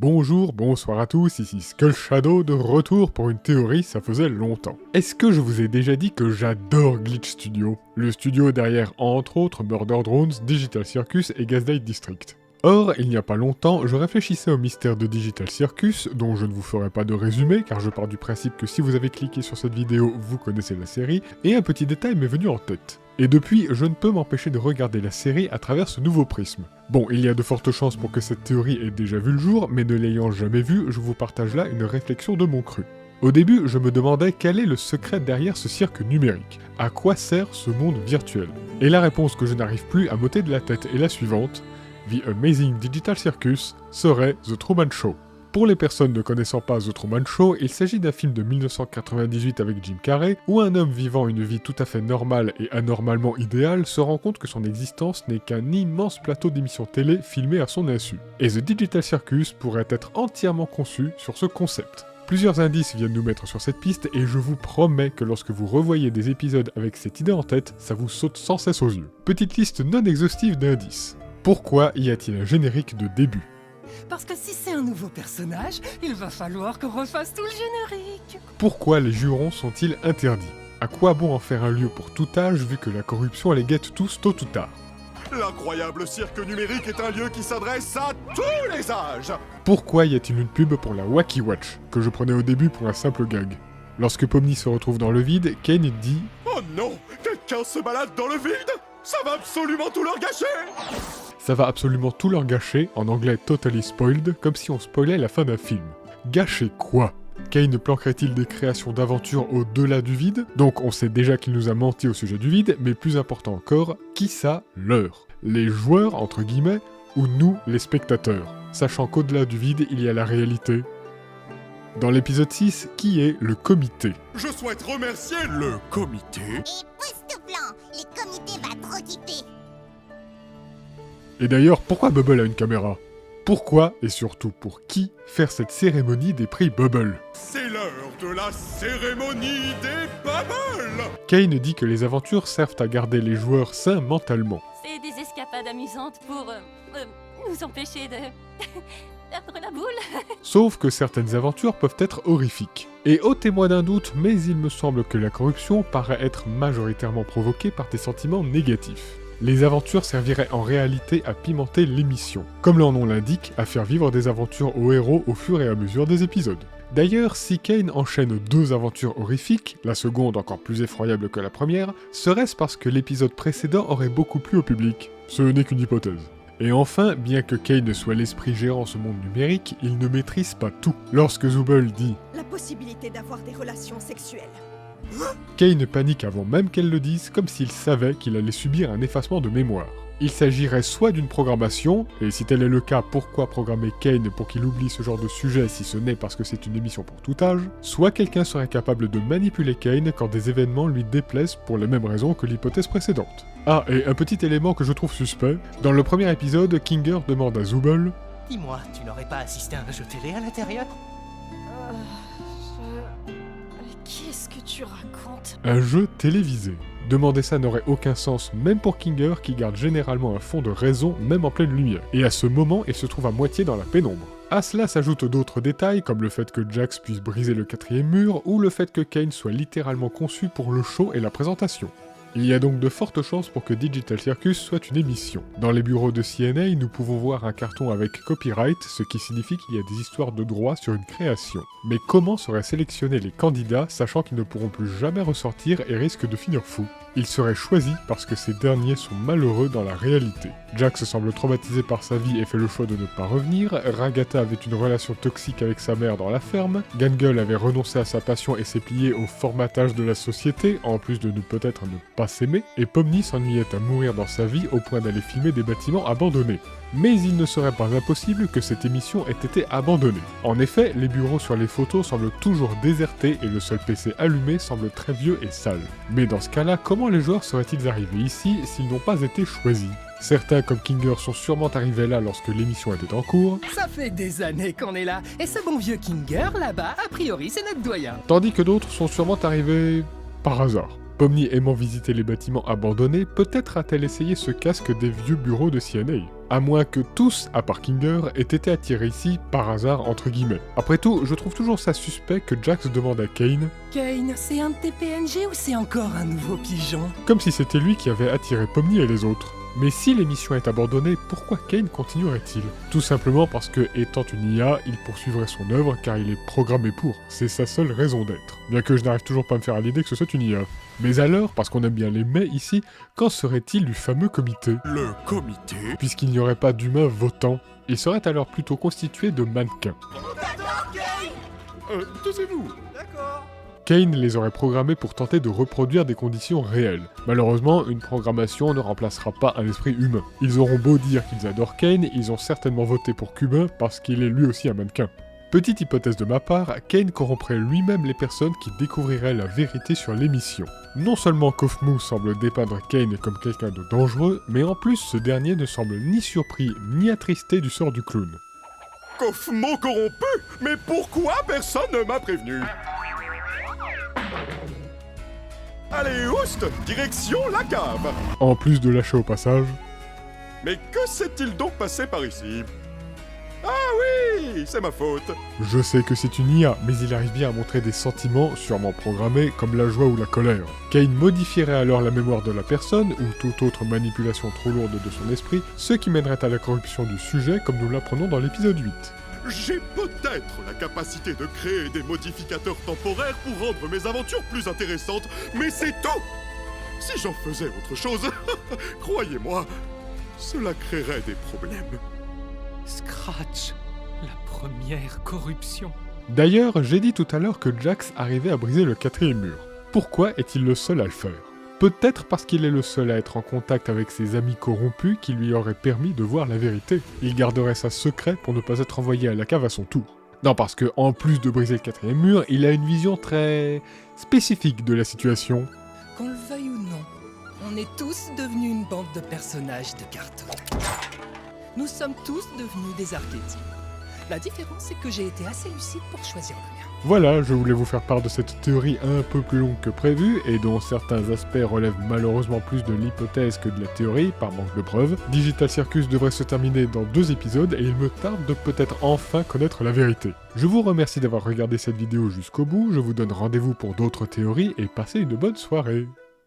Bonjour, bonsoir à tous, ici Skull Shadow de retour pour une théorie, ça faisait longtemps. Est-ce que je vous ai déjà dit que j'adore Glitch Studio? Le studio derrière entre autres Murder Drones, Digital Circus et Gaslight District. Or, il n'y a pas longtemps, je réfléchissais au mystère de Digital Circus, dont je ne vous ferai pas de résumé, car je pars du principe que si vous avez cliqué sur cette vidéo, vous connaissez la série, et un petit détail m'est venu en tête. Et depuis, je ne peux m'empêcher de regarder la série à travers ce nouveau prisme. Bon, il y a de fortes chances pour que cette théorie ait déjà vu le jour, mais ne l'ayant jamais vue, je vous partage là une réflexion de mon cru. Au début, je me demandais quel est le secret derrière ce cirque numérique. À quoi sert ce monde virtuel? Et la réponse que je n'arrive plus à m'ôter de la tête est la suivante: The Amazing Digital Circus serait The Truman Show. Pour les personnes ne connaissant pas The Truman Show, il s'agit d'un film de 1998 avec Jim Carrey, où un homme vivant une vie tout à fait normale et anormalement idéale se rend compte que son existence n'est qu'un immense plateau d'émissions télé filmé à son insu. Et The Digital Circus pourrait être entièrement conçu sur ce concept. Plusieurs indices viennent nous mettre sur cette piste et je vous promets que lorsque vous revoyez des épisodes avec cette idée en tête, ça vous saute sans cesse aux yeux. Petite liste non exhaustive d'indices. Pourquoi y a-t-il un générique de début? Parce que si c'est un nouveau personnage, il va falloir qu'on refasse tout le générique. Pourquoi les jurons sont-ils interdits? À quoi bon en faire un lieu pour tout âge vu que la corruption les guette tous tôt ou tard? L'incroyable cirque numérique est un lieu qui s'adresse à tous les âges. Pourquoi y a-t-il une pub pour la Wacky Watch, que je prenais au début pour un simple gag? Lorsque Pomni se retrouve dans le vide, Kane dit « Oh non, quelqu'un se balade dans le vide? Ça va absolument tout leur gâcher !» Ça va absolument tout leur gâcher, en anglais totally spoiled, comme si on spoilait la fin d'un film. Gâcher quoi? Kane planquerait-il des créations d'aventures au-delà du vide? Donc on sait déjà qu'il nous a menti au sujet du vide, mais plus important encore, qui ça leur? Les joueurs, entre guillemets, ou nous, les spectateurs? Sachant qu'au-delà du vide, il y a la réalité. Dans l'épisode 6, qui est le comité? Je souhaite remercier le comité. Époustouflant, les comités va trop kiffer. Et d'ailleurs, pourquoi Bubble a une caméra? Pourquoi, et surtout pour qui, faire cette cérémonie des prix Bubble? C'est l'heure de la cérémonie des Bubbles. Kane dit que les aventures servent à garder les joueurs sains mentalement. C'est des escapades amusantes pour nous empêcher de perdre la boule. Sauf que certaines aventures peuvent être horrifiques. Et au témoin d'un doute, mais il me semble que la corruption paraît être majoritairement provoquée par des sentiments négatifs. Les aventures serviraient en réalité à pimenter l'émission, comme leur nom l'indique, à faire vivre des aventures aux héros au fur et à mesure des épisodes. D'ailleurs, si Kane enchaîne 2 aventures horrifiques, la seconde encore plus effroyable que la première, serait-ce parce que l'épisode précédent aurait beaucoup plu au public? Ce n'est qu'une hypothèse. Et enfin, bien que Kane soit l'esprit gérant ce monde numérique, il ne maîtrise pas tout. Lorsque Zooble dit « La possibilité d'avoir des relations sexuelles. Kane panique avant même qu'elle le dise, comme s'il savait qu'il allait subir un effacement de mémoire. Il s'agirait soit d'une programmation, et si tel est le cas, pourquoi programmer Kane pour qu'il oublie ce genre de sujet si ce n'est parce que c'est une émission pour tout âge, soit quelqu'un serait capable de manipuler Kane quand des événements lui déplaisent pour les mêmes raisons que l'hypothèse précédente. Ah, et un petit élément que je trouve suspect, dans le premier épisode, Kinger demande à Zooble « Dis-moi, tu n'aurais pas assisté à un jeu télé à l'intérieur? Qu'est-ce que tu racontes? Un jeu télévisé. Demander ça n'aurait aucun sens, même pour Kinger qui garde généralement un fond de raison, même en pleine lumière. Et à ce moment, il se trouve à moitié dans la pénombre. À cela s'ajoutent d'autres détails, comme le fait que Jax puisse briser le 4e mur, ou le fait que Kane soit littéralement conçu pour le show et la présentation. Il y a donc de fortes chances pour que Digital Circus soit une émission. Dans les bureaux de CNA, nous pouvons voir un carton avec copyright, ce qui signifie qu'il y a des histoires de droit sur une création. Mais comment seraient sélectionnés les candidats, sachant qu'ils ne pourront plus jamais ressortir et risquent de finir fous? Ils seraient choisis parce que ces derniers sont malheureux dans la réalité. Jax semble traumatisé par sa vie et fait le choix de ne pas revenir, Ragata avait une relation toxique avec sa mère dans la ferme, Gangle avait renoncé à sa passion et s'est plié au formatage de la société, en plus de peut-être ne pas s'aimer, et Pomni s'ennuyait à mourir dans sa vie au point d'aller filmer des bâtiments abandonnés. Mais il ne serait pas impossible que cette émission ait été abandonnée. En effet, les bureaux sur les photos semblent toujours désertés et le seul PC allumé semble très vieux et sale. Mais dans ce cas-là, comment les joueurs seraient-ils arrivés ici s'ils n'ont pas été choisis? Certains comme Kinger sont sûrement arrivés là lorsque l'émission était en cours, Ça fait des années qu'on est là, et ce bon vieux Kinger, là-bas, a priori, c'est notre doyen. tandis que d'autres sont sûrement arrivés par hasard. Pomni aimant visiter les bâtiments abandonnés, peut-être a-t-elle essayé ce casque des vieux bureaux de CNA. À moins que tous, à part Kinger, aient été attirés ici par hasard entre guillemets. Après tout, je trouve toujours ça suspect que Jax demande à Kane, Kane, c'est un de tes PNG ou c'est encore un nouveau pigeon? comme si c'était lui qui avait attiré Pomni et les autres. Mais si l'émission est abandonnée, pourquoi Kane continuerait-il? Tout simplement parce que, étant une IA, il poursuivrait son œuvre car il est programmé pour. C'est sa seule raison d'être. Bien que je n'arrive toujours pas à me faire à l'idée que ce soit une IA. Mais alors, parce qu'on aime bien les mais ici, qu'en serait-il du fameux comité? Le comité? Puisqu'il n'y aurait pas d'humains votants, il serait alors plutôt constitué de mannequins. Taisez-vous. Kane les aurait programmés pour tenter de reproduire des conditions réelles. Malheureusement, une programmation ne remplacera pas un esprit humain. Ils auront beau dire qu'ils adorent Kane, ils ont certainement voté pour Cubain parce qu'il est lui aussi un mannequin. Petite hypothèse de ma part, Kane corromprait lui-même les personnes qui découvriraient la vérité sur l'émission. Non seulement Kofmu semble dépeindre Kane comme quelqu'un de dangereux, mais en plus ce dernier ne semble ni surpris ni attristé du sort du clown. Kaufman corrompu? Mais pourquoi personne ne m'a prévenu? Allez, oust! Direction la cave! En plus de lâcher au passage, Mais que s'est-il donc passé par ici? Ah oui, c'est ma faute. je sais que c'est une IA, mais il arrive bien à montrer des sentiments, sûrement programmés, comme la joie ou la colère. Kane modifierait alors la mémoire de la personne, ou toute autre manipulation trop lourde de son esprit, ce qui mènerait à la corruption du sujet, comme nous l'apprenons dans l'épisode 8. J'ai peut-être la capacité de créer des modificateurs temporaires pour rendre mes aventures plus intéressantes, mais c'est tout! Si j'en faisais autre chose, croyez-moi, cela créerait des problèmes. Scratch, la première corruption. D'ailleurs, j'ai dit tout à l'heure que Jax arrivait à briser le 4e mur. Pourquoi est-il le seul à le faire? Peut-être parce qu'il est le seul à être en contact avec ses amis corrompus qui lui auraient permis de voir la vérité. Il garderait ça secret pour ne pas être envoyé à la cave à son tour. Non, parce que en plus de briser le 4e mur, il a une vision très spécifique de la situation. Qu'on le veuille ou non, on est tous devenus une bande de personnages de carton. Nous sommes tous devenus des archétypes. La différence, c'est que j'ai été assez lucide pour choisir le mien. Voilà, je voulais vous faire part de cette théorie un peu plus longue que prévu, et dont certains aspects relèvent malheureusement plus de l'hypothèse que de la théorie, par manque de preuves. Digital Circus devrait se terminer dans 2 épisodes, et il me tarde de peut-être enfin connaître la vérité. Je vous remercie d'avoir regardé cette vidéo jusqu'au bout, je vous donne rendez-vous pour d'autres théories, et passez une bonne soirée.